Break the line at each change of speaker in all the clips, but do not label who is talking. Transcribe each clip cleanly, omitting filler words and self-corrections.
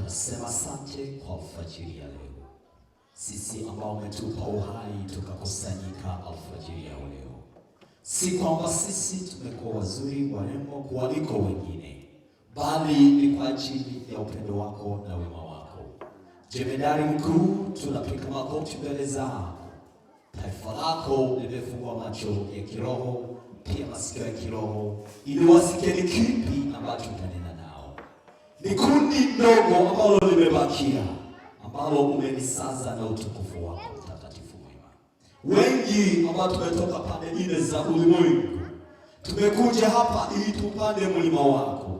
Tunasema asante kwa alfajiri ya leo. Sisi ambao umetupa uhai tukakusanyika alfajiri ya leo. Si kwamba sisi tumekuwa wazuri warembo kuliko wengine, bali ni kwa ajili ya upendo wako na wema wako. Jemedari mkuu, tunapiga magoti mbele zako. Taifa lako limefungwa macho ya kiroho, pia masikio ya kiroho, ili wasikie ni kipi ambacho utanena nao. Ni kundi ndogo ambalo limebakia, ambalo umelisaza na utukufu wako mtakatifu mwema. Wengi ambao tumetoka pande nne za ulimwengu, tumekuja hapa ili tupande mlima wako,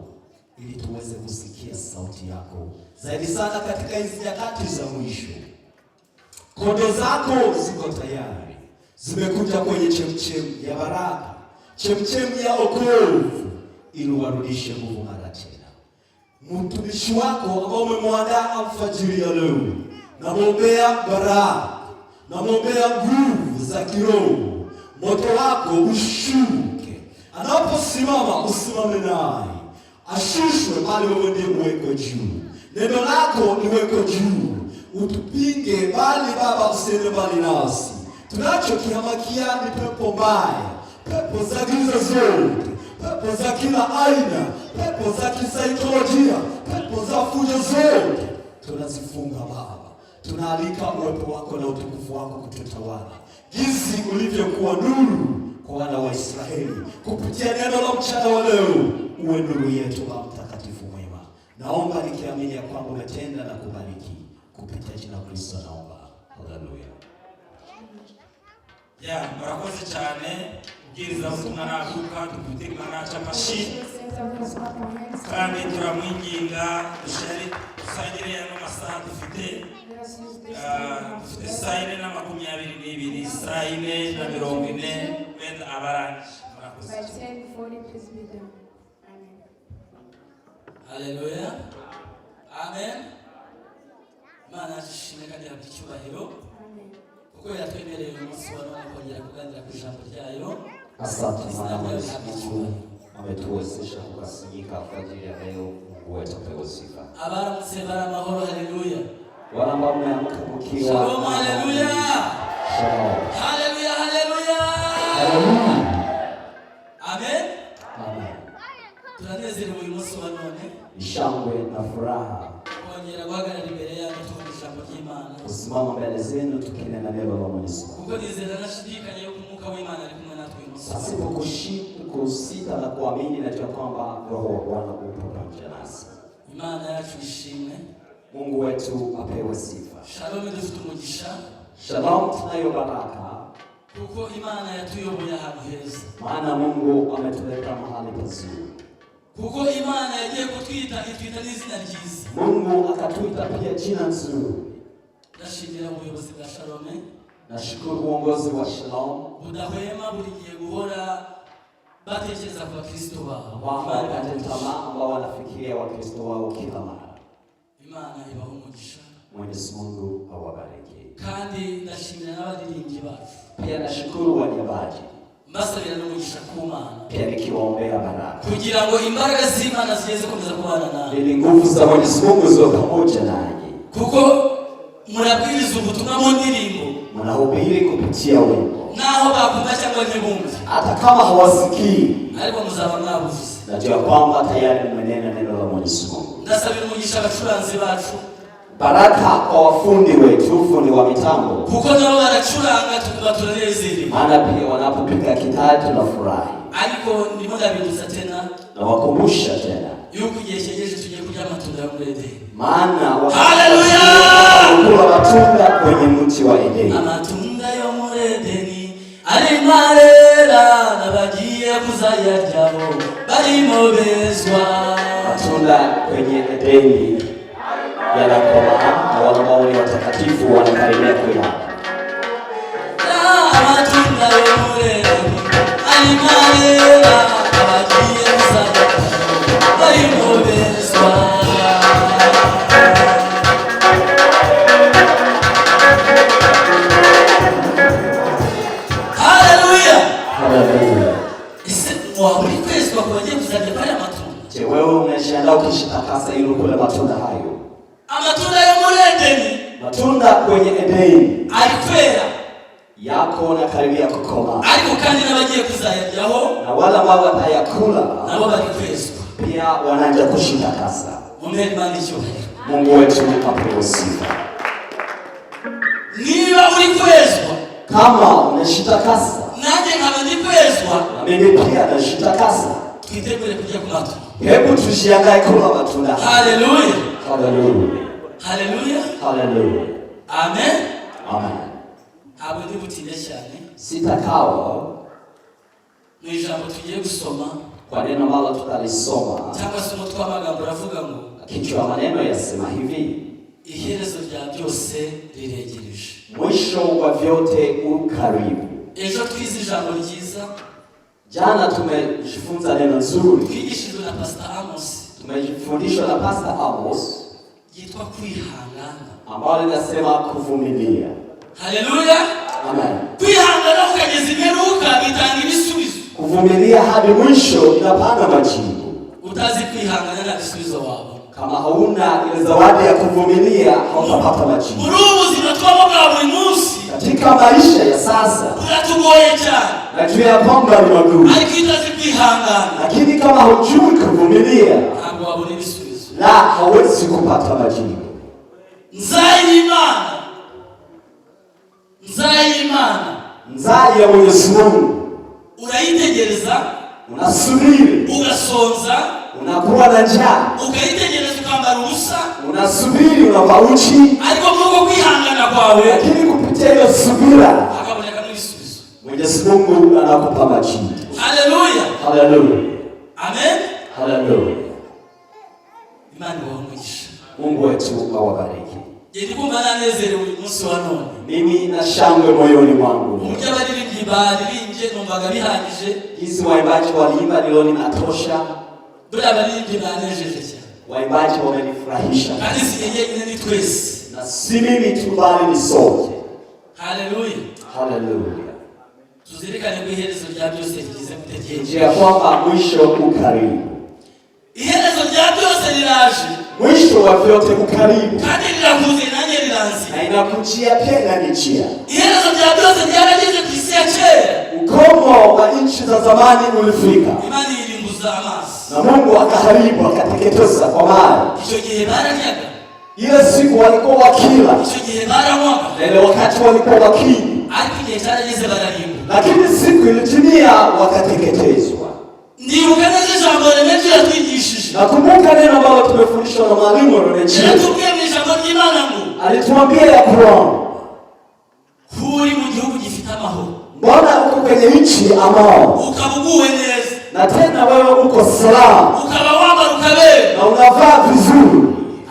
ili tuweze kusikia sauti yako zaidi sana katika hizi nyakati za mwisho. Kondoo zako ziko tayari, zimekuja kwenye chemchemi ya baraka, chemchemi ya wokovu, ili warudishe nguvu mara tena. Mtumishi wako ambao umemwandaa alfajiri ya leo, namwombea baraka, namwombea nguvu za kiroho, moto wako ushuke, anaposimama usimame naye, ashushwe pale wewe ndiye uwekwe juu, neno lako liwekwe juu, utupinge bali Baba usiende mbali nasi. Tunachokihamakia ni pepo mbaya, pepo za giza zote, pepo za kila aina, pepo za kisaikolojia, pepo za fujo zote tunazifunga Baba. Tunaalika uwepo wako na utukufu wako kututawala, jinsi ulivyokuwa nuru kwa wana wa Israeli. Kupitia neno la mchana wa leo, uwe nuru yetu Baba mtakatifu mwema. Naomba nikiamini ya kwamba umetenda na kubariki, kupitia jina la Kristo naomba. Haleluya.
Murakoze cyane ubwiriza butumwa naguka tukutika naca mashi kandi turamwinginga dusangire no masaha dufite saa 4:22 saa 4:40 benda abarangije. Murakoze. Haleluya. Amen. Mana ashimwe kandi yakicyubahiro. Kuko yatwemereye umunsi wa none kongera kuganira ku ijambo ryayo.
Asante sana Mwenyezi Mungu, ametuwezesha kukusanyika alfajiri ya leo. Mungu wetu apewe sifa.
Abaramutse bara amahoro. Haleluya.
Wala ambao mmeamka mkiwa
Shalom. Haleluya.
Shalom.
Haleluya. Haleluya.
Haleluya.
Amen.
Amen.
Tunanezerewe uyu munsi wa none.
Ishangwe na furaha
kongera guhagarara imbere yanyu tuvuga ijambo ry'Imana,
kusimama mbele zenu tukinena neno la Mwenyezi Mungu.
Kuko nizera nashidikanya yuko umwuka w'Imana ari kumwe natwe uyu munsi.
Pasipo kusita na kuamini na kwamba Roho wa Bwana upo pamoja nasi.
Imana yacu ishimwe.
Mungu wetu apewe sifa.
Shalom. Dufite umugisha.
Shalom, tunayo baraka.
Kuko Imana yatuyoboye ahantu heza.
Maana Mungu ametuleta mahali pazuri.
Kuko Imana yagiye kutwita itwita n'izina ryiza.
Mungu akatuita pia jina nzuri.
Ndashimira ubuyobozi bwa Shalom.
Nashukuru uongozi wa Shalom.
Budahwema buri gihe guhora batekereza kwa Kristo wao.
Ambao wanafikiria wa Kristo wao kila mara.
Imana ibahe umugisha.
Mwenyezi Mungu awabariki.
Kandi ndashimira n'abaririmbyi bacu.
Pia nashukuru waimbaji.
Mbasabira n'umugisha ku Mana.
Pia nikiwaombea baraka,
kugira ngo imbaraga z'Imana ziweze komeza kubana nawe.
ili nguvu za Mwenyezi Mungu ziwe pamoja nanyi.
Kuko murabwiriza ubutumwa mu ndirimbo,
mnahubiri kupitia wimbo,
naho bakumva cyangwa ntibumve,
hata kama hawasikii,
ariko muzaba mwabuze.
najua kwamba tayari mmenena neno la Mwenyezi Mungu.
Ndasabira umugisha abacuranzi bacu,
baraka kwa wafundi wetu, fundi wa mitambo,
kuko nabo baracuranga tukuba tunezerewe,
maana pia wanapopiga gitaa tunafurahi.
ariko ndimo ndabibutsa tena
na wakumbusha tena
yuko igihe cyegeje tugiye kurya amatunda yo muri Edeni.
Maana
haleluya,
kula matunda kwenye mti wa Edeni.
Amatunda yo muri Edeni ari marera nabagiye kuzayaryaho barimo bezwa.
Matunda kwenye Edeni yanakomaa na wale ambao ni watakatifu wanakaribia kula.
Amatunda yo muri Edeni ari marera nabagiye kuzayaryaho barimo bezwa. Je, wewe umeshaandaa ukishitakasa ili ukule matunda hayo?
matunda kwenye Edeni
alikwera
yako na karibia kukoma,
ariko kandi n'abagiye kuzayaryaho
na wale ambao watayakula
nabo barikwezwa,
pia wanaanza kushitakasa.
Mungu
wetu apewe sifa.
Niba uri kwezwa,
kama unashitakasa,
nanjye nkaba ndi kwezwa,
na mimi pia nashitakasa,
twitegure kujya ku matunda.
Hebu tujiandae kula matunda.
Haleluya,
haleluya,
haleluya,
haleluya.
Amen,
amen.
Abo ndi butinde cyane,
sitakawa
mu ijambo tugiye gusoma,
kwa neno ambalo tutalisoma,
cyangwa se umutwe w'amagambo uravuga ngo,
kichwa maneno yasema hivi:
iherezo rya byose riregereje,
mwisho wa vyote ukaribu.
Ejo twize ijambo ryiza,
jana tumejifunza neno nzuri,
twigishijwe na Pastor Amos,
tumejifundishwa na Pastor Amos,
yitwa kwihangana,
ambalo linasema kuvumilia.
Haleluya,
amen.
Kwihangana ukageza imperuka bitanga ibisubizo,
kuvumilia hadi mwisho inapana majibu.
Utazi kwihangana na bisubizo wabo,
kama hauna ile zawadi ya kuvumilia hautapata majibu.
Muri ubuzima twabo bwa buri munsi,
katika maisha ya sasa
buratugoye cyane,
najua ya kwamba ni magumu,
ariko utazi kwihangana,
lakini kama hujui kuvumilia
ntabwo wabona ibisubizo,
la hawezi kupata majibu.
Nzayimana
nzai ya Mwenyezi Mungu,
urayitegereza,
unasubiri,
ugasonza,
unakuwa na njaa,
ukayitegereza ukambara ubusa,
unasubiri, unavaa uchi,
ariko muko kwihangana kwawe,
lakini kupitia hiyo subira
akaboneka n'ibisubizo.
Mwenyezi Mungu anakupa majibu.
Haleluya,
haleluya,
amen,
haleluya.
Imani wamugisha,
Mungu wetu awabariki.
Ndikumva nanezerewe umunsi wa none,
mimi na shangwe moyoni mwangu.
Umujya baririmbyi baririmbye numvaga bihagije,
hizi waimbaji waliimba leo natosha.
Bura baririmbyi banejeje cyane,
waimbaji wamenifurahisha,
kandi si yeye ni twese,
na si mimi tu bali ni sote.
Haleluya,
haleluya.
Tuzirikane ko iherezo rya byose rigize gutegereje,
ya kwamba mwisho ukaribu.
Iherezo rya byose riraje,
mwisho wa vyote ukaribu,
kandi rirakuze nanjye riranzi,
na inakujia tena nichia.
Iherezo rya byose ryarageze ku isi ya kera,
ukomo wa nchi za zamani ulifika,
Imana irimbuza amazi,
na Mungu akaharibu akateketeza kwa maji.
Icyo gihe baranyaga,
ile siku walikuwa wakila,
icyo gihe baramwaga,
na ile wakati walikuwa wakili,
ariko igihe cyarageze bararimbuka,
lakini siku ilitimia wakateketezwa.
Ndibuka neza ijambo Remedio yatwigishije,
nakumbuka neno ambalo tumefundishwa na mwalimu Remedio.
Yatubwiye mu ijambo ry'Imana ngo,
alituambia ya Qur'an,
kuri mu gihugu gifite amahoro,
mbona uko kwenye nchi amao,
ukabuguwe neza,
na tena wewe uko salama,
ukaba wambara ukabera,
na unavaa vizuri,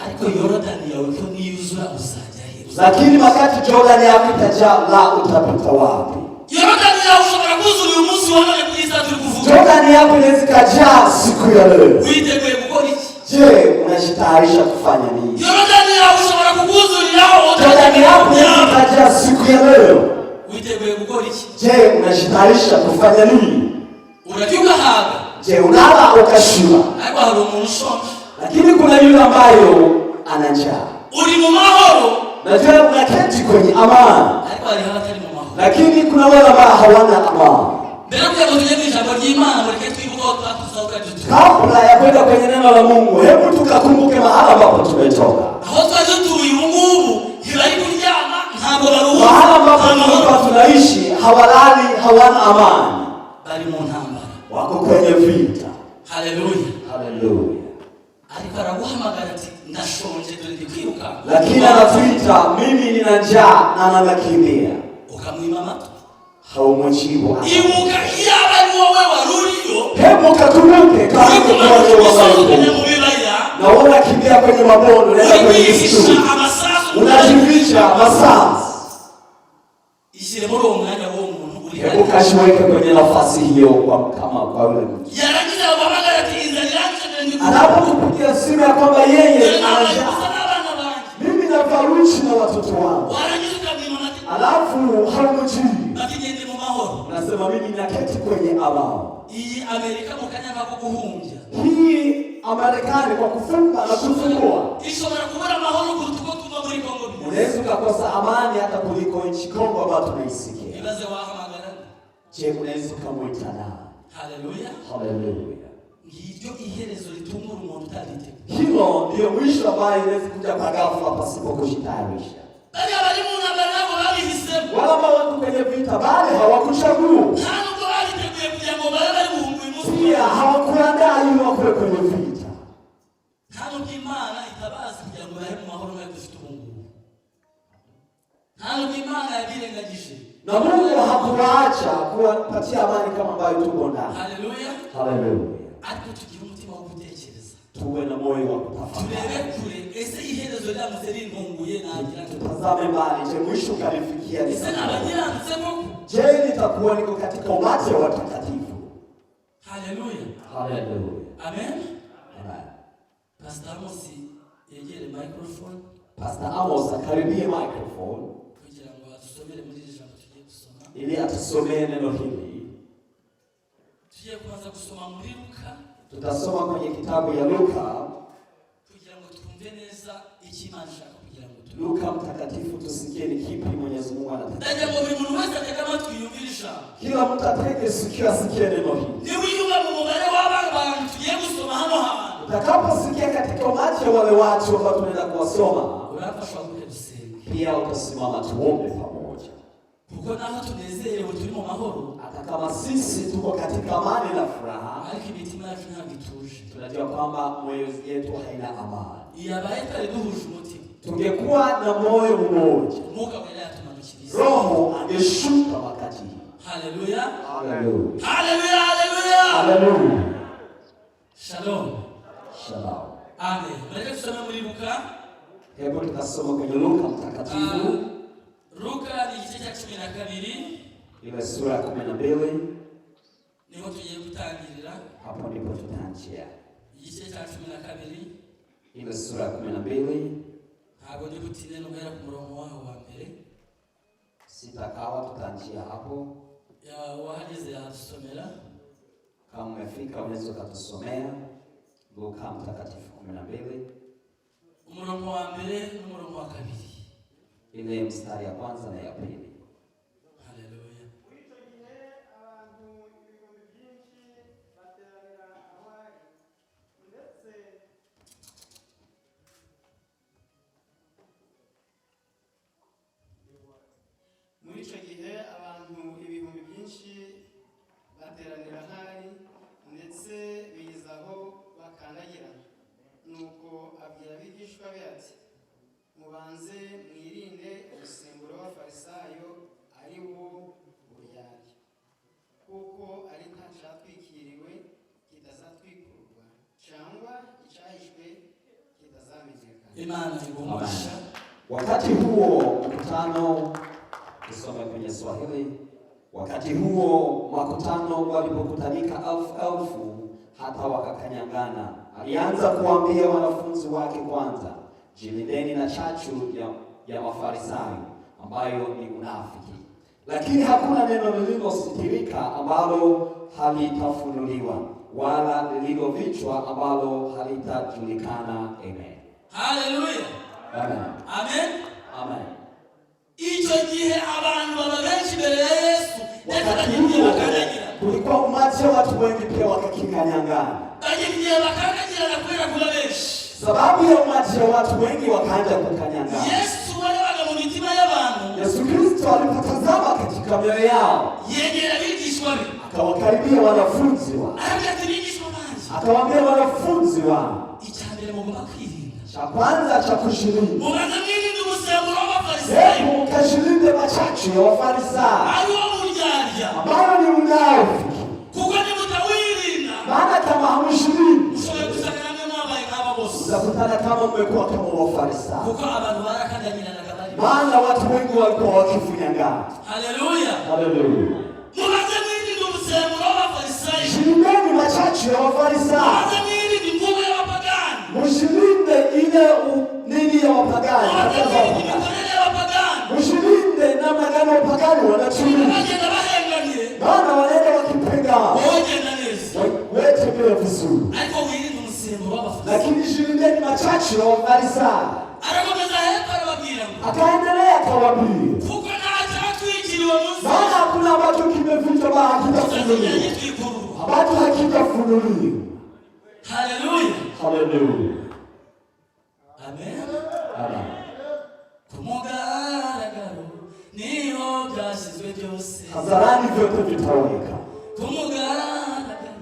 ariko Yorodani yawe ko niyuzura uzajya he?
lakini wakati Jordan yako itajaa, la utapita wapi?
Yorodani yawe ushobora kuzura uyu munsi wa none kuri Isa turi kuvuga,
Jordan yako inaweza kujaa siku ya leo.
Witeguye gukora iki?
Je, unajitayarisha kufanya nini?
Yorodani yawe ushobora kukuzuriraho,
Jordan yako inaweza kujaa siku ya leo.
Witeguye gukora iki?
Je, unajitayarisha kufanya nini?
Urakiuka haga,
Je, unala ukashiba?
ariko hari umuntu ushonje,
lakini kuna yule ambayo ana njaa.
Uri mu mahoro,
najua unaketi kwenye amani,
ariko hari abatari mu mahoro,
lakini kuna wale ambao hawana amani.
Mbere kugira ngo tujye mu ijambo ry'Imana, mureke twibuke aho twatuzaga dutuye.
Kabla ya kwenda kwenye neno la Mungu, hebu tukakumbuke mahali ambapo tumetoka.
Aho twari dutuye ubu ngubu ntibari kuryama, ntabwo baruhuka,
Mahali ambapo tulikuwa tunaishi hawalali, hawana amani,
bari mu ntambara,
wako kwenye vita.
Haleluya,
haleluya.
Ariko araguhamagara ati ndashonje, dore ndi kwiruka,
lakini anatuita, mimi nina njaa na nakimbia.
Ukamwima amatwi,
haumujibu.
Ibuka iyaba ari wowe waruriyo,
hebu kakumbuke kama na wala kimbia kwenye mabondo, na kwenye misitu unajificha masaa.
Ishyire muri uwo mwanya w'uwo muntu uri
hebu kashiweke kwenye nafasi hiyo, kama kwa yule mtu
yarangiza kuhamagara ati inzara irangije,
anapokupigia simu ya kwamba yeye anajaa, mimi na Faruchi na watoto wangu, alafu haumujibu, unasema mimi naketi kwenye amani.
iyi Amerika mukanyanga ko guhumbya.
Hii Marekani kwa kufunga na kufungua
ishobora kubura amahoro kurutuko tuva muri Kongo.
Unaweza kukosa amani hata kuliko nchi Kongo ambayo tunaisikia.
Ibaze wahamagara.
Je, unaweza kumuita nani?
Haleluya.
Haleluya.
Ngiryo iherezo ritungura umuntu utarite.
Hilo ndio mwisho ambao inaweza kuja kwa ghafla pasipo kujitayarisha.
Bali abari mu ntambara nabo babihisemo.
Wala watu kwenye vita bali hawakuchagua.
Ntabwo bariteguye kugira ngo babe bari buhunguye umunsi.
Pia hawakuandaa ili wakule kwenye vita.
Ntabwo Imana itabaza kugira ngo babe mu mahoro no dufite ubungubu. Ntabwo Imana yabirengagije.
Na Mungu hakuwaacha kuwapatia amani kama ambayo tuko ndani.
Haleluya.
Haleluya.
Ariko tugira umutima wo gutekereza.
Tuwe na moyo wa kutafakari.
Turebe kure ese iherezo ryamutse rintunguye nagira
tutazame mbali. Je, mwisho kalifikia ni
ese nabagiranze koko?
Je, nitakuwa niko katika umati wa watakatifu?
Haleluya.
Haleluya.
Amen.
Amen.
Pastor Amos yegere microphone.
Pastor Amos akaribie microphone
kugira ngo atusomere muri ijambo tugiye gusoma.
Ili atusomee neno hili.
Tugiye kuanza kusoma muri Luka.
Tutasoma kwenye kitabu ya Luka
kugira ngo twumve neza iki Imana ishaka kugira ngo
Luka mtakatifu tusikie ni kipi Mwenyezi Mungu anataka.
Ndaje ngo buri muntu wese atega amatwi yumvirisha.
Kila mtu atege sikio asikie neno hili.
Ni wiyumva mu mubare w'abantu tugiye gusoma hano hano.
Utakaposikia katika umati wa wale watu ambao tunaenda kuwasoma,
urafashwa gusenge.
Pia utasimama tuombe pamoja.
Kuko naho tunezerewe turi mu mahoro.
Hata kama sisi tuko katika amani na furaha,
ariko imitima yacu ntabwo ituje.
Tunajua kwamba moyo yetu haina amani.
Iyabaye twari duhuje umutima,
tungekuwa na moyo mmoja,
Mungu wala yatumanukiriza.
Roho angeshuka wakati.
Haleluya.
Haleluya.
Haleluya, haleluya.
Haleluya.
Shalom.
Shalom.
Amen. Mwenye kusoma muri Luka.
Hebu tukasoma kwenye Luka mtakatifu.
Luka ni igice cya 12.
Ile sura ya 12.
Niho tugiye gutangirira.
Hapo ndipo tutaanzia.
Igice cya 12.
Ile sura ya 12.
Ntabwo ndi butinde no guhera ku murongo waho wa mbere.
Sitakawa tutaanzia hapo.
Ya wahageze yadusomera.
Kama umefika unaweza kutusomea Luka mtakatifu 12.
Umurongo wa mbere n'umurongo wa kabiri.
Ile mstari ya kwanza na ya pili.
Haleluya.
Muri icyo gihe abantu ibihumbi byinshi bateranira hari ndetse biza aho bakandagira. Nuko abwira abigishwa be ati, mubanze mwirinde umusemburo w'abafarisayo ari wo uburyarya, kuko ari nta cyatwikiriwe kitazatwikurwa cyangwa icyahishwe kitazamenyekana.
Imana igumisha.
Wakati huo mkutano, tusome kwenye Swahili. Wakati huo makutano walipokutanika elfu hata wakakanyangana, alianza kuambia wanafunzi wake, kwanza jilindeni na chachu ya Mafarisayo ambayo ni unafiki. Lakini hakuna neno lililositirika ambalo halitafunuliwa, wala lililofichwa ambalo halitajulikana. Amen.
Haleluya.
Amen.
Amen.
Amen.
Icyo gihe abantu baba benshi mbere ya Yesu,
Wakati
bakandagira.
Kulikuwa umati wa watu wengi pia wakakinganyangana.
Bagiye bakandagira na kwera kuba benshi.
Sababu ya umati wa watu wengi wakaanza kukanyangana.
Yesu walewaga mu mitima y'abantu.
Yesu Kristo alipotazama katika mioyo yao,
yegera abigishwa be,
akawakaribia wanafunzi wa.
aravuga ati bigishwa banje,
Akawaambia wanafunzi wa,
icyambere mugomba kwirinda.
cha kwanza cha kushiriki.
Mubanza mwirinde umusemburo w'abafarisayo.
Hebu ukashirinde machachu ya Wafarisayo.
Ariwo muryarya.
Ambayo ni unafiki.
Kuko nimutawirinda,
Maana kama hamshiriki,
ushobora gusanga namwe mwabaye nk'aba bose.
utakutana kama mmekuwa kama Wafarisayo.
Kuko abantu barakandagiranaga bari.
Maana watu wengi walikuwa wakifunyangana.
Haleluya.
Haleluya.
Mubanza mwirinde umusemburo w'abafarisayo.
Shirindeni machachu ya Wafarisayo.
Mubanza mwirinde imvugo y'abapagani.
Mshirinde ile nini ya wapagani.
Mubanza mwirinde imikorere y'abapagani.
Mshirinde namna gani wapagani wanatumia.
Bagenda bahenganye.
Maana wanaenda wakipengana.
Wogenda neza.
Shilindeni machache wa Farisayo.
Arakomeza hepfo arababwira ngo
akaendelea akawaambia,
kuko nta cyatwikiriwe munsi
maana hakuna ambacho kimefichwa bali hakitafunuliwa, ambacho hakitafunuliwa.
Haleluya.
Haleluya.
Amen.
Amen.
Kumugaragaro niho byashyizwe byose,
hadharani vyote vitaweka.
Kumugaragaro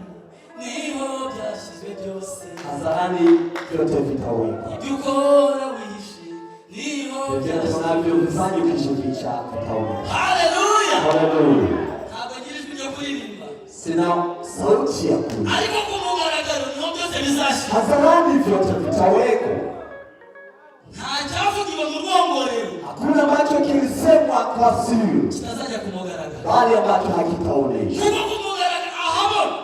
niho byashyizwe byose,
hadharani vyote vitaweka.
ibyo ukora wihishe niho
vyote unavyofanya ukijificha vitaweka.
Haleluya.
Haleluya.
Ntabwo ngira ijwi ryo kuririmba,
sina sauti ya kuimba,
ariko kumugaragaro niho byose bizashyirwa.
hadharani vyote vitaweka.
Nta cyavugiwe mu rwongorero,
hakuna ambacho kilisemwa kwa siri,
kitazajya kumugaragaro,
bali ambacho hakitaoneshwa.
kuko kumugaragaro ahabona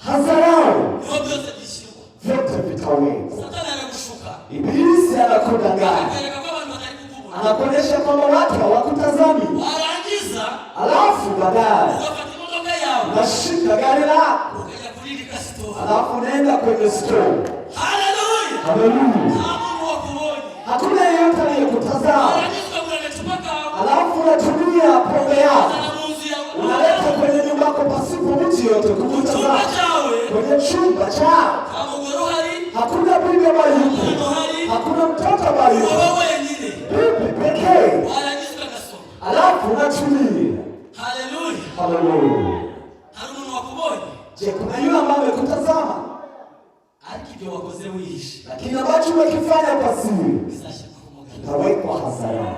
hadharani
niho byose bishyirwa.
vyote vitaweka.
Satani aragushuka,
Ibilisi anakudanganya,
akwereka ko abantu batari kukubona,
anakuonesha kwamba watu hawakutazami,
warangiza
alafu baadaye
ugafata imodoka yawe
unashika gari lako,
ukajya kuri rikasito.
alafu unaenda kwenye store.
Haleluya.
Haleluya.
Nta muntu wakubonye,
Hakuna yeyote aliyekutazama,
warangiza ukagura agacupa kawe,
alafu unatumia pombe yako
ukazana mu nzu yawe,
unaleta kwenye nyumba yako pasipo mtu yote
mu cyumba
kukutazama,
cyawe
kwenye chumba chako.
nta mugore uhari,
Hakuna bibi ambaye yuko,
umuntu uhari,
hakuna mtoto ambaye yuko,
wowe wenyine,
bibi pekee,
warangiza ugasoma.
alafu unatumia.
Haleluya.
Haleluya.
Hari umuntu wakubonye,
Je, kuna yule ambaye amekutazama,
ariko ibyo wakoze wihishe
lakini ambacho umekifanya kwa siri
bizashyirwa ku mugaragaro.
kitawekwa hadharani.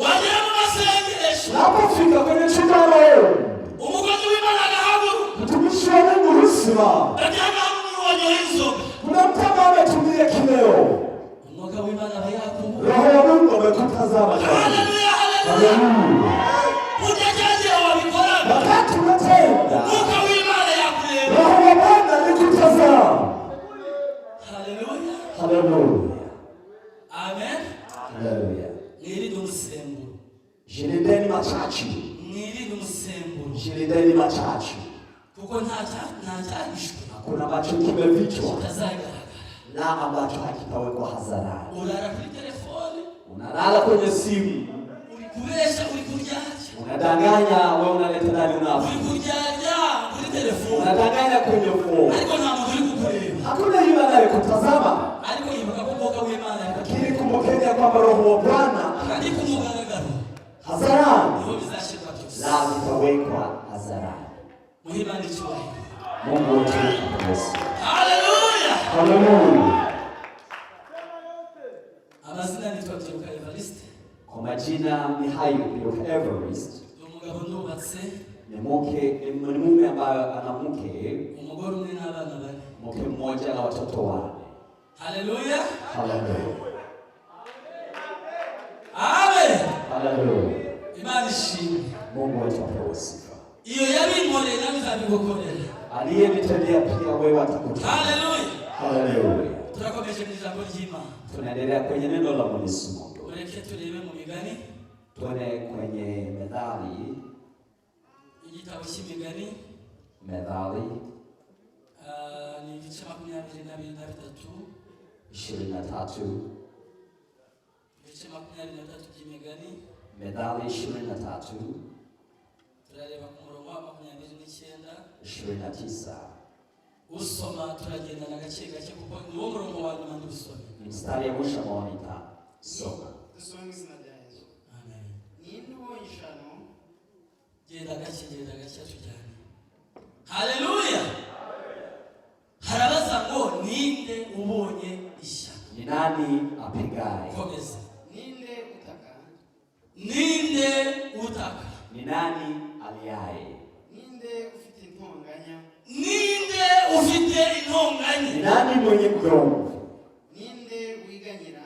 Wagera mu masengesho,
Unapofika kwenye chumba leo,
umukozi w'Imana agahaguruka,
mtumishi wa Mungu husema,
ajyaga mu ruhonyo inzoga,
kuna mtu ambaye ametumia kileo,
umwuka w'Imana aba yakumbuye.
Roho wa Mungu amekutazama.
Haleluya. Haleluya.
Haleluya.
Ujyagiye wabikoraga,
Wakati unatenda,
umwuka w'Imana yakureba.
Roho wa Bwana alikutazama.
Haleluya.
Haleluya.
Amen.
Haleluya.
Mwirinde umusemburo,
Jilindeni machache,
mwirinde umusemburo,
jilindeni machache.
kuko nta cyahishwe
Hakuna ambacho kimefichwa
kitazagaragara.
na ambacho hakitawekwa hadharani.
Urara kuri telefone,
Unalala kwenye simu,
uri kubesha, uri kuryarya,
unadanganya, wewe unaleta ndani unafu,
uri kuryarya kuri telefone,
unadanganya kwenye phone.
ariko nta muntu uri kukureba.
Hakuna yule anayekutazama,
Ariko yibuka ko umwuka w'Imana
lakini kumbukeni ya kwamba Roho wa Bwana
kandi ku mugaragaro
hadharani
niho bizashyirwa byose.
na vitawekwa hadharani.
Muhe Imana icyubahiro.
Mungu wetu apewe.
Haleluya.
Haleluya.
Amazina nitwa Byiruka Evariste,
Kwa majina ni hayo Byiruka Evariste.
ni umugabo ndubatse,
Ni mume ambaye ana mke,
umugore umwe n'abana bane.
mke mmoja na watoto wane.
Haleluya.
Haleluya.
Amen.
Haleluya.
Imana ishimwe.
Mungu wetu apewe sifa.
Iyo yabinkoreye nawe uzabigukorera.
Aliyenitendea pia wewe atakutendea.
Haleluya.
Haleluya.
Turakomeje mu ijambo ry'Imana.
Tunaendelea kwenye neno la Mwenyezi Mungu.
Ureke turebe mu migani,
Tuone kwenye Methali,
igitabo cy'imigani,
Methali
ni igice 23,
23,
ibice 23 by'imigani.
Methali 23,
Turareba ku murongo wa 29.
29.
Usoma turagendana gake gake kuko ni wo murongo wa nyuma ndusome.
Ni mstari ya mwisho ambao nitasoma.
Dusome izina rya Yesu.
Amen.
Ninde ubonye ishano?
Genda gake tujyane. Haleluya. Harabaza ngo ninde ubonye ishyano?
Ni nani apigaye?
Komeza.
Ninde utaka?
Ninde utaka?
Ni nani aliaye?
Ninde ufite intonganya?
Ninde ufite intonganya?
Ni nani mwenye mdomo?
Ninde wiganyira?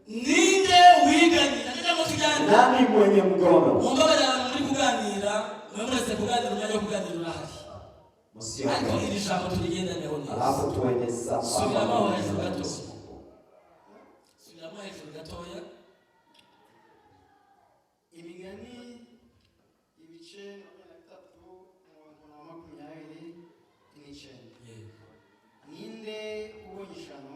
Ninde wiganyira? Ndetse tujyane.
Ni nani mwenye mgono?
Mumbabarira abantu muri kuganira, mwemuretse kuganira umwanya wo kuganira urahari. Ariko iri jambo turigendaneho neza.
Alafu tuende
Subiramo hejuru gato. Subiramo hejuru gatoya.
Imigani ibice 23:29. Ninde ubonye ishano?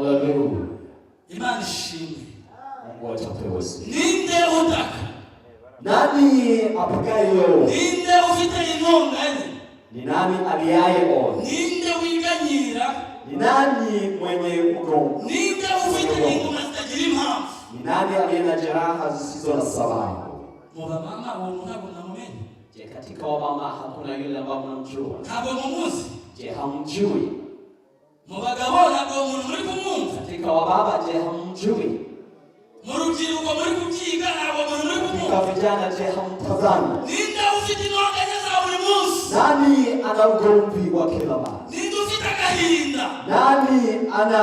Haleluya.
Imana ishimwe.
Mungu atapewa sifa.
Ninde utaka?
Nani apagayo?
Ninde ufite intonganya?
Ni nani aliayeona?
Ninde wiganyira?
Ni nani mwenye ugonjwa?
Ninde ufite inguma zitagira impamvu?
Ni nani aliye na jeraha zisizo na sababu?
Muba mama uwo ntabwo namumenye.
Je, katika wamama hakuna yule ambaye mnamjua?
Ntabwo mumuzi.
Je, hamjui?
Mu bagabo ntabwo umuntu muri kumwumva.
Katika wababa je, hamjui?
Mu rubyiruko muri kubyiga ntabwo umuntu muri kumwumva.
Katika vijana je, hamtazami?
Ninde ufite intonganya za buri munsi?
Nani ana ugomvi wa kila mara?
Ninde ufite agahinda?
Nani ana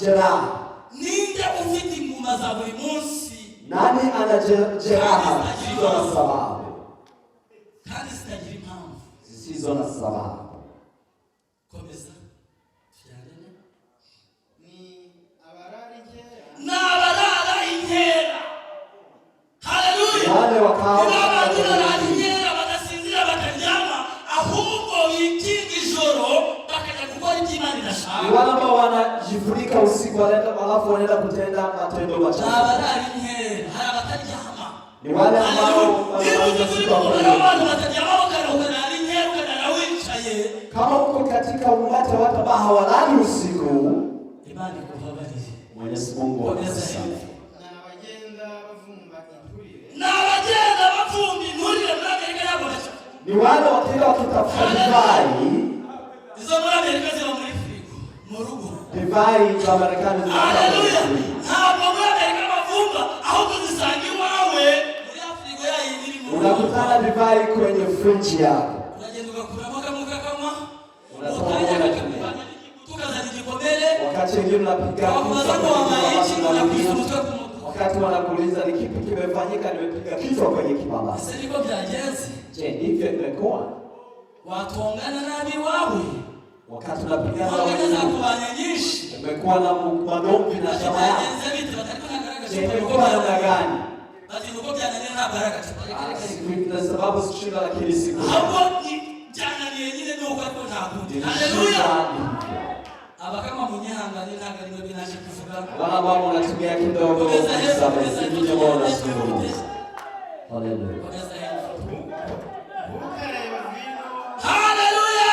jeraha?
Ninde ufite inguma za buri munsi?
Nani ana jeraha zisizo na sababu?
Kandi zitagira impamvu.
Zisizo na sababu.
Komeza. Tuyarene.
ni abarara inkera.
Na barara inkera. Haleluya.
Wale wakao
inkera bagasinzira bakaryama ahubwo bikinga ijoro bakajya gukora ibyo Imana idashaka.
ni wale ambao wanajifunika usiku alafu wanaenda kutenda matendo machafu.
Na barara inkera hari abataryama.
Ni wale ambao wanaweza siku
abantu bataryama bakaruhuka ari inkera ukajya wicaye.
Kama uko katika umati wa watu ambao hawalali usiku,
Imana ikubabarire.
Mwenyezi Mungu
amesamehe.
n'abagenda bavumba inturire.
N'abagenda bavumba inturire muri Amerika ntabwo bashaka.
Ni wale wakienda wakitafuta divai.
Izo muri Amerika ziba muri firigo mu rugo.
Divai za Marekani
Haleluya. Ntabwo muri Amerika bavumba ahubwo zisanga iwawe muri Afrika yayindi mu rugo.
unakutana divai kwenye friji yako.
Unagenda ugakuramo kamwe kakanywa.
Unatoka
tukazana igikomere.
wakati wengine unapiga
Wakubaza ko wamaye iki unakuza umutwe ku mutwe.
wakati wanakuuliza ni kipi kimefanyika, nimepiga kichwa kwenye kibambasi.
Ese niko byagenze?
Je, ndivyo imekuwa?
Watongana nabi wawe.
Wakati unapigana
Ntonganya zakubanye nyinshi.
umekuwa na magomvi na jamaa yako.
Byagenze bite batariko nagaragaje.
Je, imekuwa namna gani?
Ati nuko byananiye nta baraka.
Kwa sababu sishinda lakini siku.
Ahubwo byananiye nyine nuko ariko nta kundi. Haleluya. Abakama munyihangane ntabwo ari mwe binaje kuvuga.
Wala ambao wanatumia kidogo
Komeza hepfo,
sana
komeza
sisi
hepfo,
ambao
komeza
wanazungumza.
hepfo.
Haleluya.
Komeza hepfo.
ntukareba vino.
Haleluya.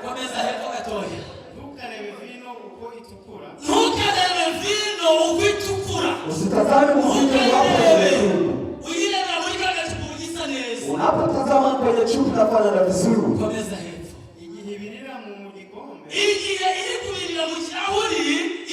Komeza hepfo gatoya.
ntukarebe vino uko itukura.
Ntukarebe vino uko itukura.
Usitazame mvinyo wako mwekundu.
Uyirebera muri ka gacupa gisa neza.
Unapotazama kwenye chupa unafanya na vizuri.
Komeza hepfo.
igihe ibirira mu gikombe.
Igihe iri kubirira mu kirahuri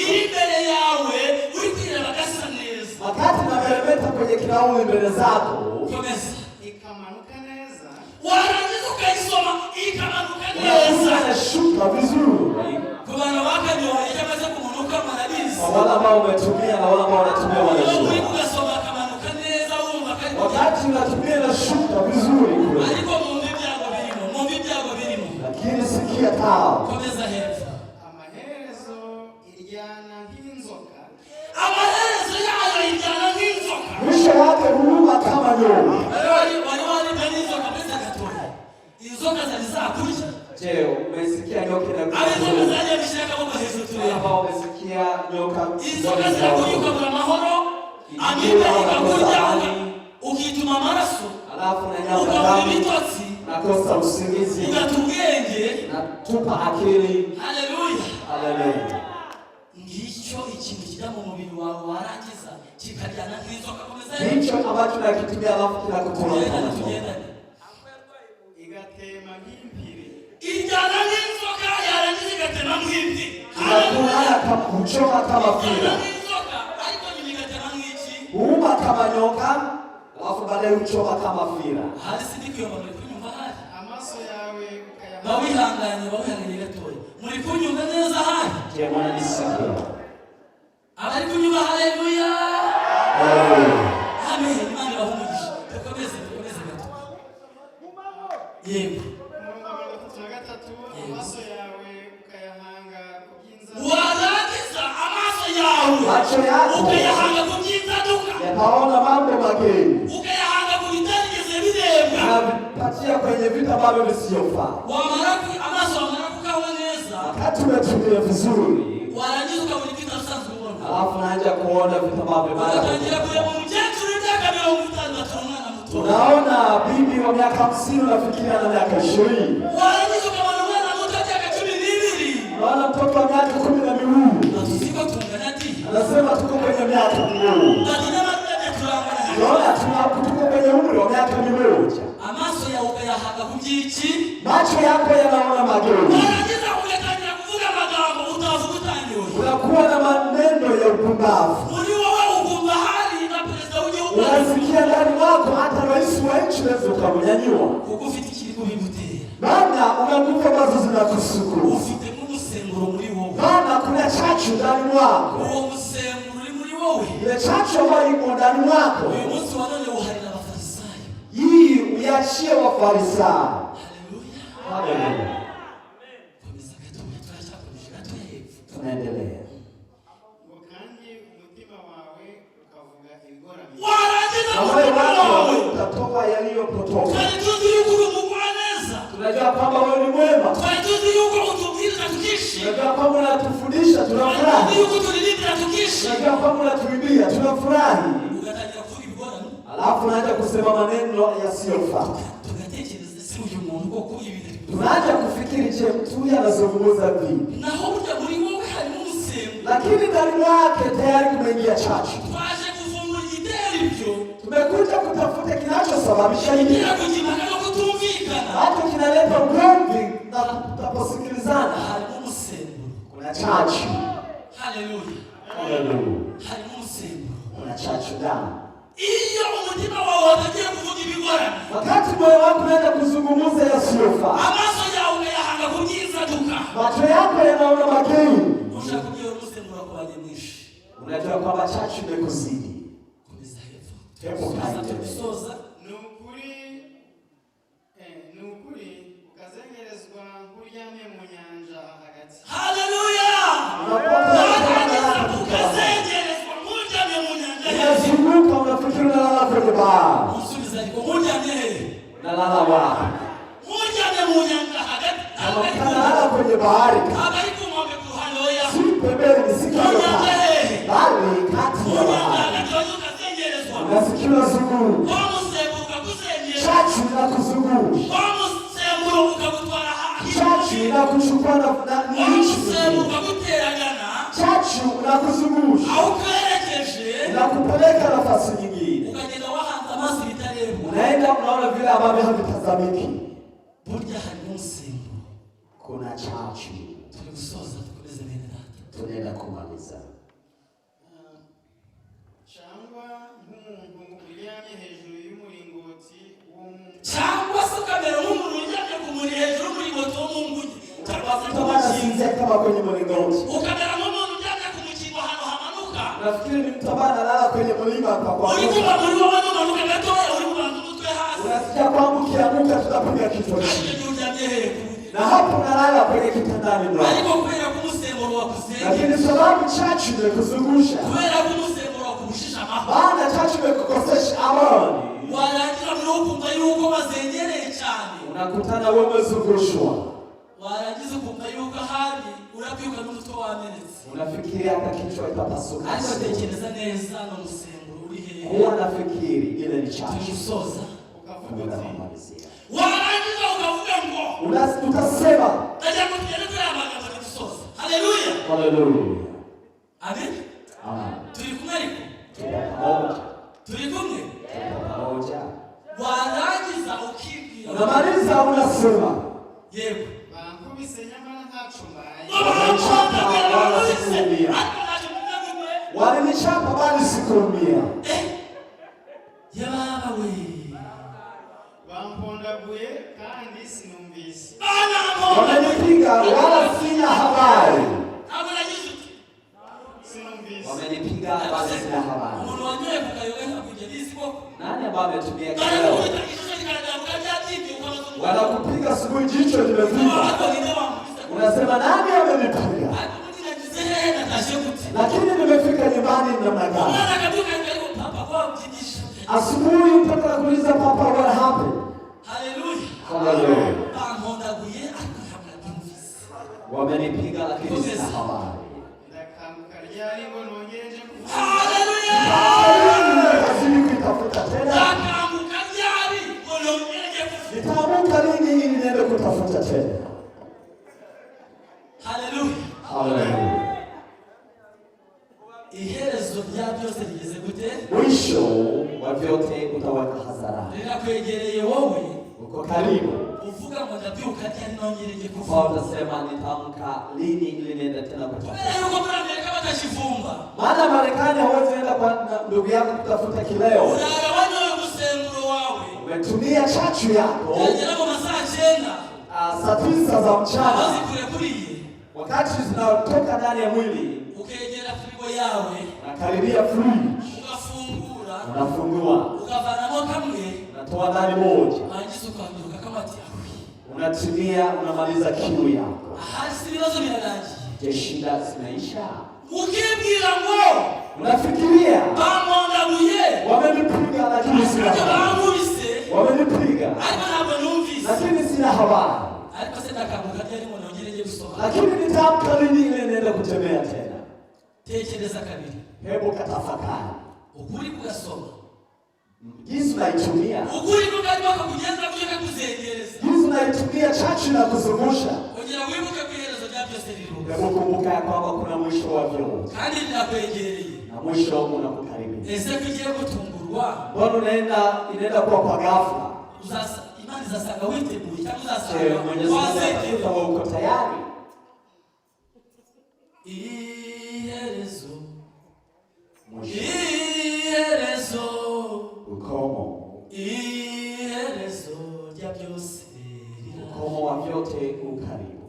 iri imbere yawe uri kwireba gasa neza.
Wakati unameremeta kwenye kilauli mbele zako,
Komeza.
ikamanuka neza.
Warangiza ukayisoma ikamanuka neza.
unakuwa na shuka vizuri.
Ku bantu bakanyoye cyangwa se ku muntu ukamarabizi.
Kwa wale ambao umetumia na wale ambao wanatumia
Uri
wanajua.
kugasoma akamanuka neza wumva kari
Wakati unatumia na shuka vizuri kule.
ariko mwumva ibyago birimo. Mwumva ibyago birimo.
Lakini sikia tao.
Komeza hepfo.
amaherezo iryana nk'inzoka.
Amaherezo yayo ijyana nk'inzoka.
Mwisho wake huuma kama nyoka.
Wari waribwa n'inzoka mbese gatoya. Inzoka zari zakurya.
Je, umesikia nyoka
Abizoka
na
zajya bishira akaboko hejuru tureba.
ambao umesikia nyoka
Inzoka zirakurya ukabura amahoro. Amibe ikakurya ukituma amaraso.
alafu na nyama
Ukabura
damu
ibitotsi.
nakosa usingizi
Ugata ubwenge.
natupa akili.
Haleluya.
Haleluya.
Ngicyo ikintu kijya mu mubiri wawe warangiza kikajyana nk'inzoka. Komeza
Hicho ambacho nakitumia alafu kinakutuma kama nyoka.
tugendane.
igatema nk'impiri.
Ijyana nk'inzoka yarangiza igatema nk'impi.
Inakulala kama kuchoma kama
Ijyana
fira.
nk'inzoka ariko nyuma igatema nk'iki.
Huuma kama nyoka alafu baadaye uchoma kama fira.
Hari sindi kuyoma muri kunyumva hari.
amaso yawe ukayahanga.
Bawihanganye gatoya. Muri kunyumva neza hari.
Je, mwananisikia?
Abari kunyumva haleluya.
Haleluya.
Amen. Imana ibahumugishe. Dukomeze gato. Yego.
umurongo wa 33. amaso yawe ukayahanga ku by'inzaduka.
Warangiza amaso yawe
Macho yako
ukayahanga ku by'inzaduka.
yataona mambo mageni.
Ukayahanga ku bitarigeze birebwa.
Anapatia kwenye vitu ambavyo visiyofaa.
Amaso wamara kukawa neza.
Wakati umetumia vizuri,
warangiza ukabona ibintu usanzwe ubona.
Alafu naanza kuona vitu ambavyo
unatangira kureba umukecuru w'imyaka 50 umwana muto.
Unaona bibi wa miaka 50 unafikiria na miaka 20.
Warangiza ukabona umwana muto wa miaka 12.
Unaona mtoto wa miaka 12.
Nasiko tungana ati.
Anasema tuko kwenye miaka 10. Unaona tuko kwenye umri wa miaka 1.
Amaso yawe ukayahaga kubyiki.
Macho yako yanaona mageuzi.
Warangiza ugatangira kuvuga amagambo utavuga utangiwe.
Unakuwa na maneno ya upumbavu.
Muri wowe ukumva hari na perezida w'igihugu.
Unasikia ndani mwako hata rais wa nchi unaweza ukamnyanyua.
Kuko ufite ikiri kubigutera.
Maana una nguvu ambazo zinakusukuma.
Ufite umusemburo muri wowe.
Maana kuna chachu ndani mwako.
Uwo musemburo uri muri wowe.
Ile chachu ambayo iko ndani mwako.
Uyu munsi wa none uharira abafarisayo.
Hii uiachie Wafarisayo.
Haleluya.
Haleluya. Tunaendelea.
Kandi umutima wawe ukavuga ibigoramye.
Warangiza
moyo wako utatoa yaliyopotoka.
Tunajuzi yuko umugwaneza.
Tunajua kwamba wewe ni mwema.
Tunajuzi yuko utubwiriza tukishi.
Tunajua kwamba unatufundisha tunafurahi.
Tunajuzi yuko tulilipira tukishi.
Tunajua kwamba unatuimbia tunafurahi.
Ugatangira kuvuga ibigoramye.
Alafu unaanza kusema maneno yasiyofaa.
Tugatekereza si uyu muntu koko ibintu.
Tunaanza kufikiri je, mtu anazungumza vipi?
Naho burya muri wowe harimo umusemburo.
Lakini ndani mwake tayari kumeingia chachu.
Twaje kuvumbura igitera ibyo.
Tumekuja kutafuta kinachosababisha hili.
Bila kujimaka no kutumvikana.
Hata kinaleta ugomvi na kutaposikilizana.
Harimo umusemburo.
Kuna chachu.
Haleluya.
Haleluya.
Harimo umusemburo.
Kuna chachu ndani.
Iyo umutima wawe watagiye kuvuga ibigoramye.
Wakati moyo wako unaenda kuzungumza yasiyofaa.
Amaso yawe uyahanga kubyiza duka.
Macho yako yanaona mageni.
Ushaka kugira umusemburo kubanye mwinshi.
Unajua kwamba chachu imekuzidi.
Komeza hepfo.
Hebu kaite.
Tusoza.
Nukuri ukazengerezwa nk'uryamye mu nyanja hagati.
Haleluya. Ukazengerezwa nk'uryamye mu nyanja.
Unazunguka unafikiri unalala kwenye bahari.
Usubiza ariko nk'uryamye he?
Unalala wapi?
Nk'uryamye mu nyanja hagati.
Unalala kwenye bahari.
Abari ku nkombe ku haleluya.
Si pembeni, si kando bali kati ya bahari. Unasikia unazunguka. Chachu inakuzungusha. Chachu inakuchukua na nchi. Chachu inakuzungusha. Inakupeleka nafasi nyingine. Unaenda unaona vile ambavyo havitazamiki. Kuna chachu. Tunaenda kumaliza.
Cyangwa nk'umuntu uryamye hejuru y'umuringoti w'umuntu.
Cyangwa se ukamera nk'umuntu uryamye ku muri hejuru y'umuringoti w'umunguge.
Kama kwenye mlingoti.
Ukamera nk'umuntu uryamye ku mukingo ahantu hamanuka.
Nafikiri ni mtu ambaye analala kwenye mlima kwa kwa.
Uri kuba muri wowe n'umanuka gatoya uri kubanza umutwe hasi.
Unasikia kwamba ukianguka tutapiga kichwa chini. Na hapo unalala kwenye kitandani ndio.
Ariko kubera ko umusemburo wakuzenga.
Lakini sababu chachu imekuzungusha.
Kubera ko umusemburo wakubushije amahoro.
Baada chachu imekukosesha amani.
Warangira muri ukumva yuko bazengereye cyane.
Unakutana wewe umezungushwa.
Warangiza ukumva yuko hari urabyuka n'umutwe wamenetse.
Unafikiria hata kichwa itapasuka.
Ariko tekereza neza no musemburo uri hehe.
Huwa nafikiri ile ni chachu.
Tusoza
Ukavuga
Tunamalizia.
warangiza ukavuga ngo
Utasema.
Najya kugera kuri amagambo tusoza. Haleluya.
Haleluya.
Amen.
Amen.
Turi kumwe ariko. Turi kumwe.
Pamoja.
Warangiza ukibwira.
Unamaliza unasema.
Yego.
bankubise nyamara ntaco mbaye.
Walinichapa bali sikuumia.
Yababa we.
Bampondaguye kandi sinumvise.
Wamenipiga wala sina habari.
Sinumvise.
Wamenipiga wala sina habari.
Umuntu wanyoye kukayoga kujadisi koko.
Nani ambaye ametumia kelele? Wanakupiga asubuhi jicho limevimba. Unasema nani amenipiga? Lakini nimefika nyumbani namna gani? Asubuhi mpaka kuuliza papa what happened?
Haleluya.
Haleluya.
Bamondaguye ariko ntabwo nabyumvise.
Wamenipiga lakini sina habari.
ryari ngo nongereje kuvuga.
Haleluya.
Lazima kuitafuta tena.
Nitaamka ryari ngo nongereje kuvuga.
Nitaamka lini ili niende kutafuta tena.
Haleluya.
Haleluya.
Iherezo rya byose rigeze gute?
Mwisho wa vyote utaweka hadharani.
Linakwegereye wowe.
Uko karibu.
Uvuga ngo ndabyuka cyane nongereje kuvuga.
Paulo anasema nitaamka lini ili niende tena kutafuta.
Yuko muri Amerika batakivumba.
Maana Marekani hawezi enda kwa ndugu yako kutafuta kileo.
Unagabanya umusemburo wawe.
Umetumia chachu yako.
Yagera mu masaa 9.
Saa 9 za mchana.
Zikure kuriye.
Wakati zinatoka ndani ya mwili.
Ukegera frigo yawe.
Unakaribia fridge.
Ukafungura.
Unafungua.
Ukavanamo kamwe.
Unatoa ndani moja.
Maji ukaondoka kama ati.
Unatumia unamaliza kiu yako.
Hasi bibazo birarangiye.
Je, shida zinaisha?
Ukibwira ngo
unafikiria
bamondabuye
wamenipiga lakini sina habari. Wamenipiga lakini sina habari. Lakini nitaamka lini ile niende kutembea tena?
Tekereza kabiri.
Hebu katafakari.
Ukuri kugasoma.
Jinsi unaitumia.
Ukuri kugarima kukujenza kushaka kuzengereza.
Jinsi unaitumia chachu na kuzungusha.
Ongera wibuke kwiherezo rya byose riri.
Hebu kumbuka kwamba kuna mwisho wa vyote.
Kandi ndakwegereye.
Na mwisho unakukaribia.
Ese kugiye gutungurwa.
Mbona inaenda kwa ghafla.
Uzasa imani zasanga witeguye cyangwa uzasanga
Mwenyezi Mungu uko tayari.
Iherezo.
Iherezo. Ukomo.
Iherezo rya byose.
Ukomo wa vyote ukaribu.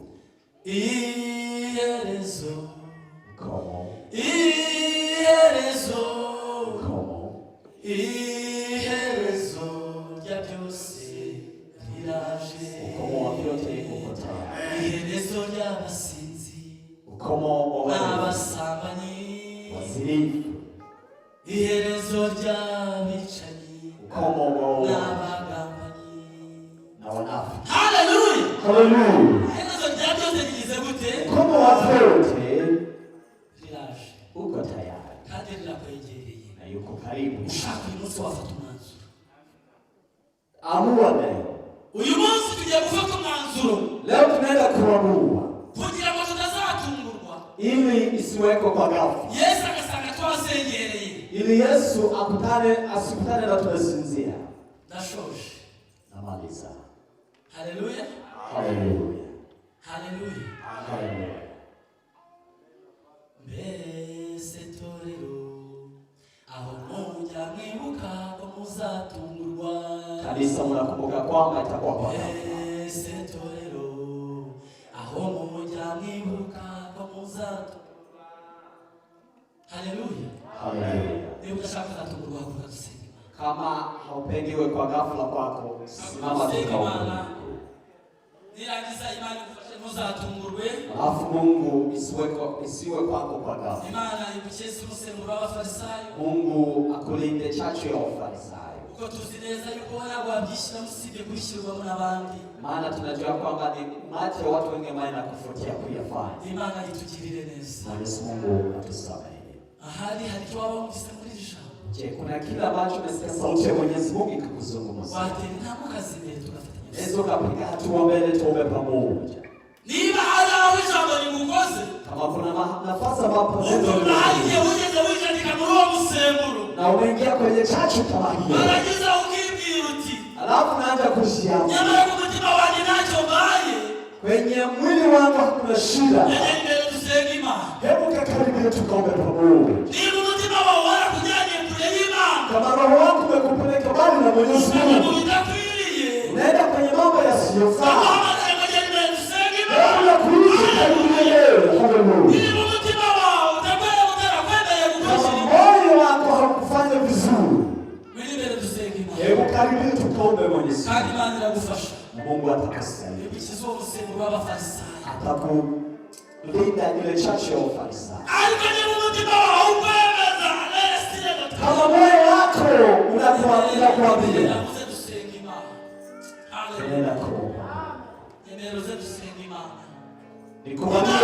Iherezo.
Ukomo.
Iherezo.
Ukomo.
Iherezo rya byose riraje.
Ukomo wa vyote uko tayari.
Iherezo ry'abasinzi.
Ukomo wa
abasambanyi.
wazirifu.
Iherezo ry'abicanyi.
Ukomo wa
n'abagambanyi.
na wanafiki.
Haleluya.
Haleluya.
Iherezo rya byose rigize gute?
Ukomo wa vyote
riraje.
uko tayari.
Kandi rirakwegereye.
Na yuko karibu.
Ushaka uyu munsi wafata umwanzuro.
Amua leo.
Uyu munsi tugiye gufata umwanzuro.
Leo tunaenda kuamua.
Kugira ngo tutazatungurwa.
Ili isiweko kwa ghafla.
Yesu akasanga twasengereye.
Ili Yesu asikutane na tumesinzia.
Ndashoje.
Namaliza.
Haleluya.
Haleluya.
Haleluya.
Haleluya.
Mbese torero aho mujya mwibuka ko muzatungurwa.
Kanisa mnakumbuka kwamba itakuwa kwa ghafla.
Mbese torero aho mujya mwibuka ko muzatungurwa. Haleluya.
Haleluya.
Leo utashaka kutungurwa kwa kusema.
Kama haupendiwe kwa ghafla kwako, simama tukaombe.
Nirangiza imani kufashe muzatungurwe.
Alafu Mungu isiwe kwako kwa ghafla.
Imana ibukeze umusemburo w'abafarisayo.
Mungu akulinde chachu ya ufarisayo.
Uko tuzi neza yuko wanabyishyira musibye kubishyirwamo n'abandi.
Maana tunajua kwamba ni umati wa watu wengi ambao inakufuatia kuyafanya.
Imana itugirire neza.
Mwenyezi Mungu atusamehe.
Ahari hari icyo waba wumvise muri iri jambo.
Je, kuna kila ambacho umesikia sauti ya Mwenyezi Mungu ikakuzungumza?
Watera intambwe ukazimbere tugafatanya.
Yesu kapiga hatua mbele tuombe pamoja.
Niba hari aho ijambo rimukoze.
Kama kuna nafasi ambapo
ndio unaje ugeze wicandika muri uwo musemburo.
Na umeingia kwenye chachu kama hiyo.
Baragiza ukibwira uti.
Alafu naanza kushiama.
Nyamara ku mutima wanjye ntacyo mbaye.
Kwenye mwili wangu hakuna shida.
Nende tusenge Imana.
Hebu kakaribia tukaombe pamoja.
Niba umutima wawe warakujyanye kure y'Imana.
Kama roho wako umekupeleka mbali na Mwenyezi Mungu. Unaenda kwenye mambo yasiyofaa. Hebu nakuuliza karibia leo. Haleluya. Kama moyo wako haukufanya vizuri. Hebu karibia tukaombe Mwenyezi Mungu. Mungu atakusaidia. Atakulinda ile chachu ya ufarisayo. Kama moyo wako unakuambia nenda kuomba. Nikumwambie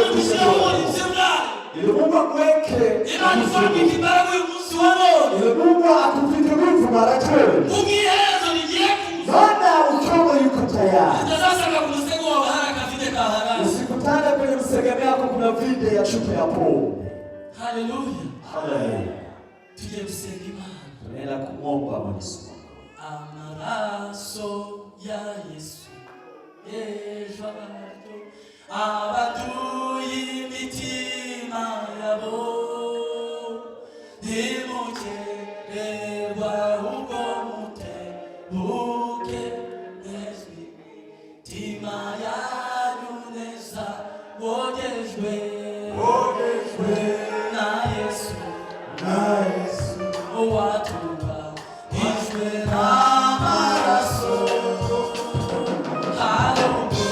Ili Mungu akuweke.
Imani kwako kibaragu umunsi wa none.
Ili Mungu akupite nguvu mara tena.
Ugihezo nigiye kuza.
Maana ukiwa yuko tayari.
Utazasanga ku musego wa haraka vide ka haraka.
Usikutane kwenye msegeme yako kuna vide ya chupa ya pombe.
Haleluya.
Haleluya.
Tuje gusenga Imana.
Tunaenda kumwomba Mwenyezi Mungu.
Amaraso ya Yesu ejo abaduye imitima yabo ntimukererwa ubwo mutebuke nezwi imitima yanyu neza wogejwe na Yesu uwatunga ijwe n'amaraso harugo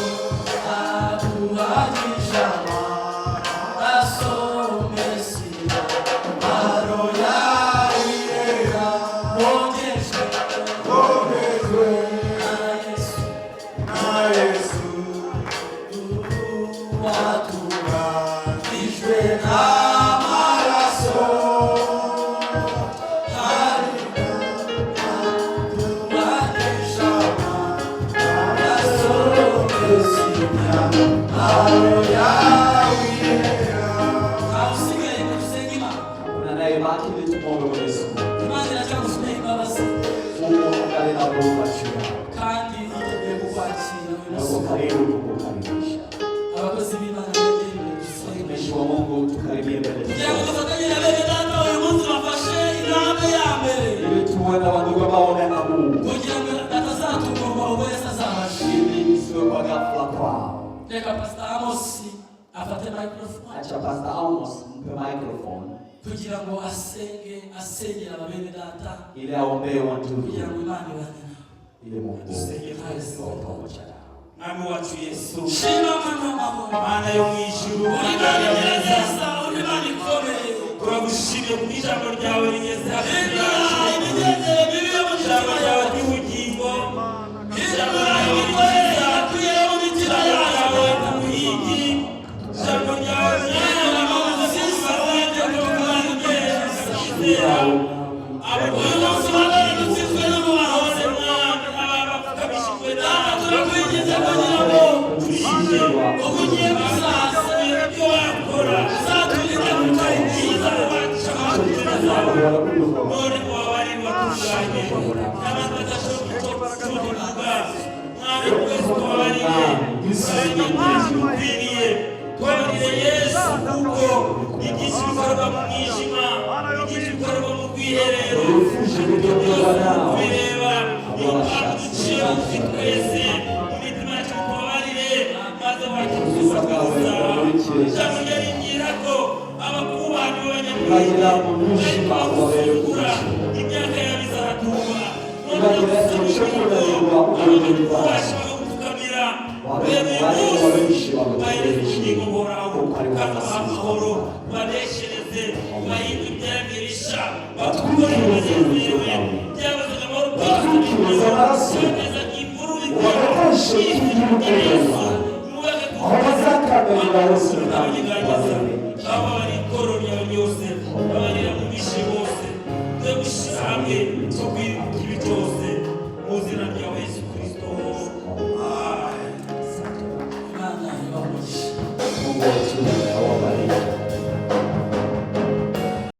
aguhagisha amaraso Mesiya aro yawirera wogejwe na Yesu uwatunga ijwe n'amaraso abakozi b'Imana begereye gusenga
wa Mungu tukaribie mbele
kugira ngo dufatanye na bene data uyu munsi bafashe intambwe ya mbere
ili tuwe na wandugu ambao wameamua
kugira ngo atazatungurwa ubwo Yesu azabasha
ili isiwe kwa ghafla kwao.
reka Pastor Amos afate microphone
Acha Pastor Amos mpe microphone
kugira ngo asengera abene data
ili aombee wandugu
kugira ngo Imana ibane
ili Mungu
Tusenge twese.
pamoja nao.
Mwami wacu Yesu,
shima Mana w'amahoro
Mana yo mw'ijuru,
uri Imana igerageza uri Imana ikomeye
turagushimiye ku ijambo ryawe rigeze hagati
hindura
yacu,
imigendere mibi yo mu
ijambo
mitima
ryawe
yacu
ry'ubugingo, ijambo
hindura
ryawe
imikorere
ryiza,
yakwiye yo mu mitima
ijambo ryawe
yacu
ry'ubuhigi, ijambo ryawe ryiza,
Sisa wende
kwizera,
uyu munsi wabere dutsinzwe n'umubabaro
abapfukamishijwe
Data
nawe,
turakwinginze kugira ngo ubwo ugiye gusaza
ibyo wakora,
uzaturinde gukora ibyiza
none wabari watunganye, n'abandi badashobora kutuvuga, mwami twese tubabarire, ukwiriye, tubabarire Yesu kuko ibyinshi bikorwa mu mwijima, ibyinshi bikorwa mu bwiherero, bireba impamvu duciye bugufi twese, imitima yacu tubabarire, maze wakizuza kuza, ijambo ryarimbwira ko abakubanyi b'abanyamurenge barimo gufungura imyaka yabo izahaturwa, none ubasha gupfukamira urebe umunsi bahereze ubugingo buhoraho kandi baha amahoro baneshereze bahindure ibyagirisha bakure banezerewe byabazaga amahoro byose neza nk'imvuru y'Imana Yesu mubage kubaganiriza aba bari ikoro ryawe ryose babarira mu bishi bose twe gushyira hamwe tugwira